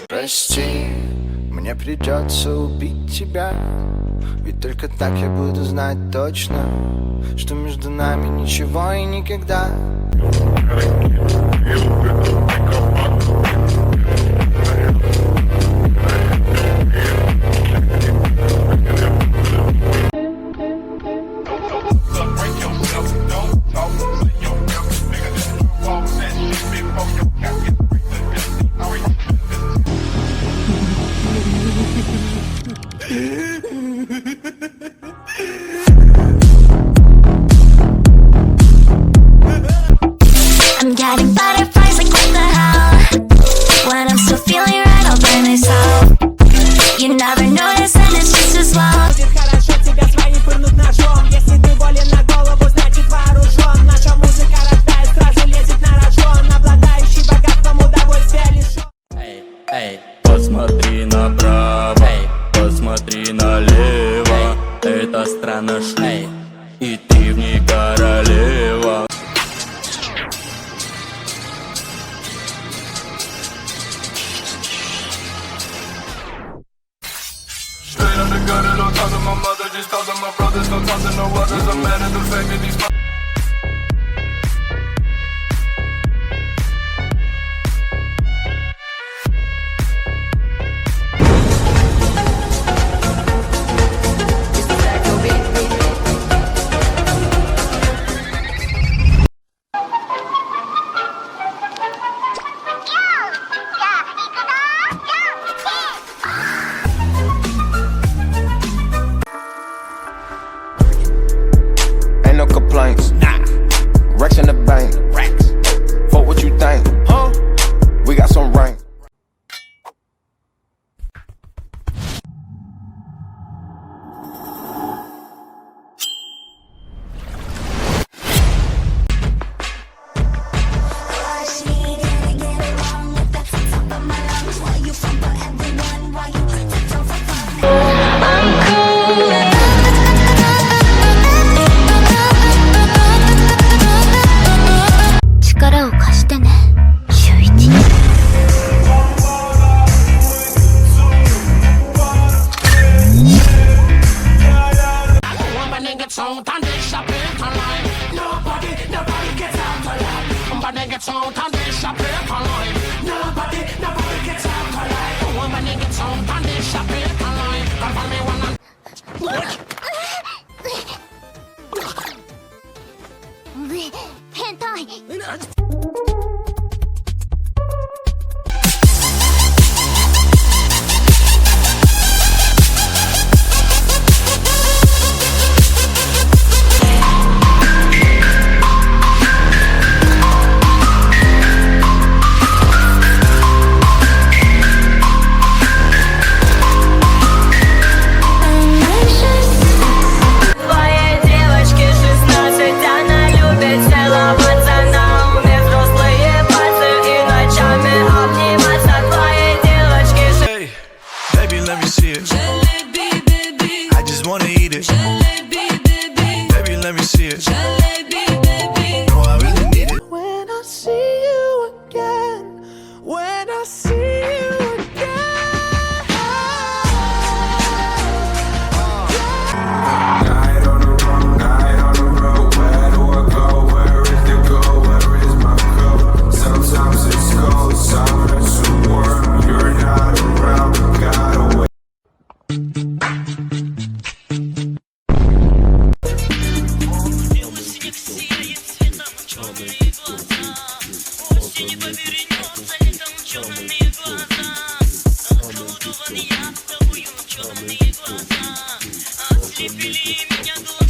Прости, мне придется убить тебя. Ведь только так я буду знать точно, что между нами ничего и никогда. I'm getting butterflies like what the hell. When I'm still feeling right, I'll blame myself. You never notice and it's just as well. Хорошо тебя свои пырнут ножом. Если ты болен на голову, значит вооружен. Наша музыка рождает, сразу лезет на рожон. Обладающий богатством удовольствия лишен. Эй, посмотри направо, посмотри налево. Это страна шней, и ты в ней королева. Straight up the gutter, don't talk to my mother, just talk to my brothers, don't talk to no others. I'm mad at the fact that these complaints. Nah. Racks in the bank. Racks. Fuck what you think. Huh? We got some rank. Твоей девочке 16, она любит целоваться на уме. черные глаза. Осень повернется, летом черные глаза. Околдованный я тобою, черные глаза. Ослепили меня глаза.